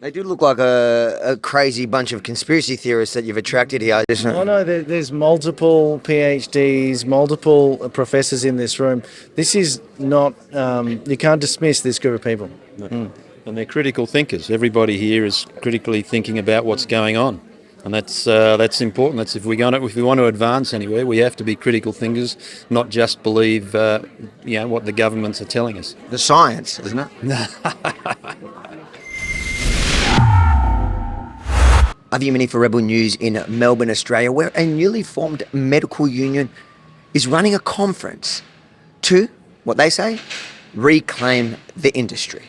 They do look like a crazy bunch of conspiracy theorists that you've attracted here. Oh no, there's multiple PhDs, multiple professors in this room. This is not, you can't dismiss this group of people. No. And they're critical thinkers. Everybody here is critically thinking about what's going on. And that's important. That's if we want to advance anywhere, we have to be critical thinkers, not just believe what the governments are telling us. The science, isn't it? Avi Mini for Rebel News in Melbourne, Australia, where a newly formed medical union is running a conference to, what they say, reclaim the industry.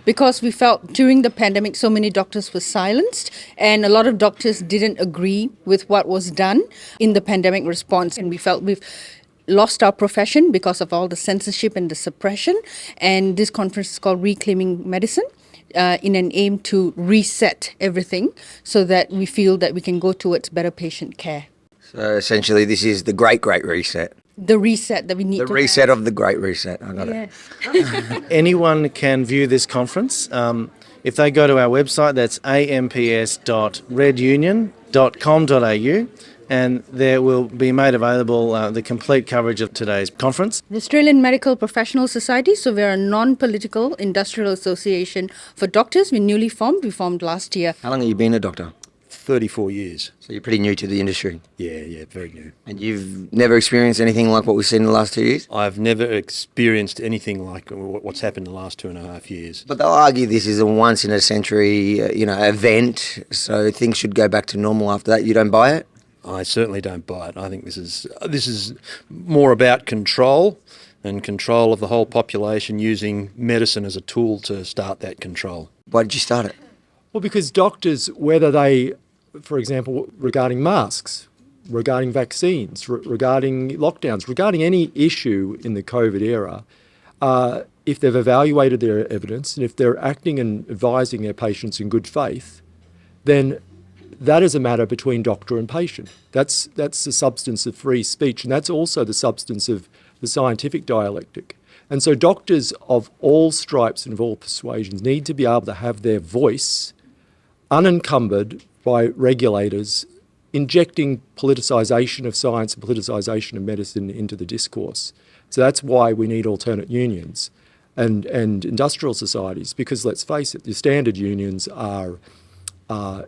Because we felt during the pandemic so many doctors were silenced and a lot of doctors didn't agree with what was done in the pandemic response, and we felt we've lost our profession because of all the censorship and the suppression. And this conference is called Reclaiming Medicine, in an aim to reset everything so that we feel that we can go towards better patient care. So essentially this is the great reset. The reset that we need The to reset have. of the great reset. I got it. Anyone can view this conference. If they go to our website, that's amps.redunion.com.au, and there will be made available the complete coverage of today's conference. The Australian Medical Professional Society, so we're a non-political industrial association for doctors. We're newly formed. We formed last year. How long have you been a doctor? 34 years. So you're pretty new to the industry. Yeah, very new. And you've never experienced anything like what we've seen in the last 2 years? I've never experienced anything like what's happened in the last 2.5 years. But they'll argue this is a once-in-a-century, event, so things should go back to normal after that. You don't buy it? I certainly don't buy it. I think this is more about control and control of the whole population, using medicine as a tool to start that control. Why did you start it? Well, because doctors, whether they, for example, regarding masks, regarding vaccines, regarding lockdowns, regarding any issue in the COVID era, if they've evaluated their evidence and if they're acting and advising their patients in good faith, then that is a matter between doctor and patient. That's the substance of free speech, and that's also the substance of the scientific dialectic. And so doctors of all stripes and of all persuasions need to be able to have their voice unencumbered by regulators injecting politicisation of science and politicisation of medicine into the discourse. So that's why we need alternate unions and industrial societies, because let's face it, the standard unions are they're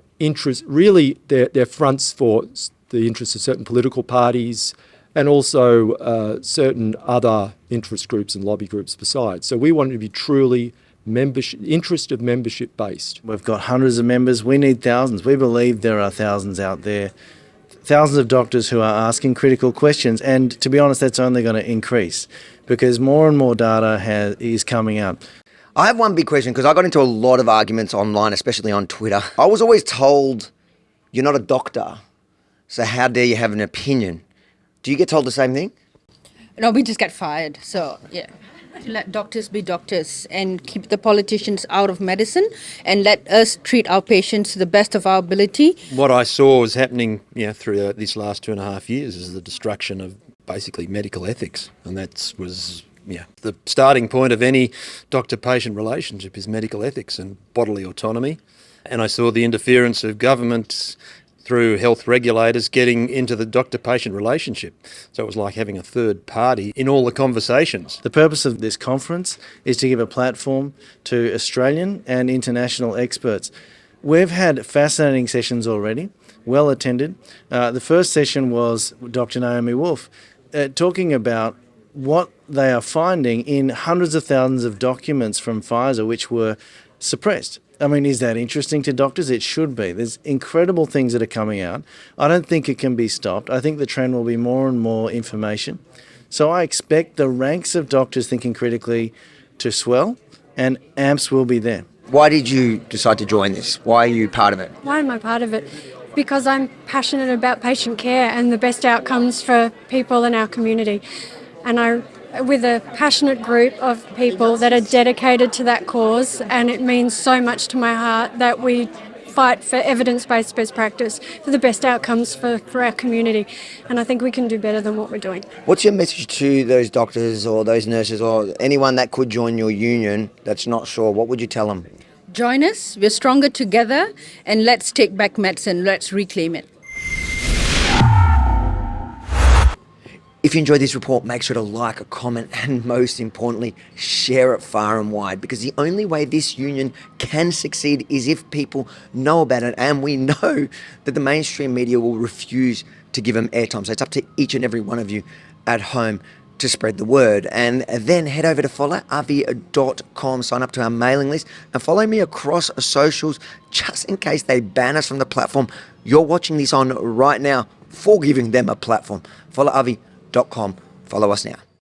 fronts for the interests of certain political parties and also certain other interest groups and lobby groups besides. So we want it to be truly interest of membership based. We've got hundreds of members. We need thousands. We believe there are thousands out there, thousands of doctors who are asking critical questions. And to be honest, that's only going to increase because more and more data is coming out. I have one big question, because I got into a lot of arguments online, especially on Twitter. I was always told, you're not a doctor, so how dare you have an opinion? Do you get told the same thing? No, we just get fired. So, yeah. To let doctors be doctors and keep the politicians out of medicine and let us treat our patients to the best of our ability. What I saw was happening through this last 2.5 years is the destruction of basically medical ethics, and that was the starting point of any doctor-patient relationship is medical ethics and bodily autonomy. And I saw the interference of government through health regulators getting into the doctor-patient relationship. So it was like having a third party in all the conversations. The purpose of this conference is to give a platform to Australian and international experts. We've had fascinating sessions already, well attended. The first session was Dr. Naomi Wolf talking about what they are finding in hundreds of thousands of documents from Pfizer which were suppressed. I mean, is that interesting to doctors? It should be. There's incredible things that are coming out. I don't think it can be stopped. I think the trend will be more and more information. So I expect the ranks of doctors thinking critically to swell, and AMPS will be there. Why did you decide to join this? Why are you part of it? Why am I part of it? Because I'm passionate about patient care and the best outcomes for people in our community. And with a passionate group of people that are dedicated to that cause, and it means so much to my heart that we fight for evidence-based best practice for the best outcomes for our community. And I think we can do better than what we're doing. What's your message to those doctors or those nurses or anyone that could join your union that's not sure? What would you tell them? Join us. We're stronger together, and let's take back medicine. Let's reclaim it. If you enjoyed this report, make sure to like, comment, and most importantly, share it far and wide, because the only way this union can succeed is if people know about it, and we know that the mainstream media will refuse to give them airtime. So it's up to each and every one of you at home to spread the word. And then head over to follavi.com, sign up to our mailing list, and follow me across socials just in case they ban us from the platform you're watching this on right now for giving them a platform. Follavi.com. Follow us now.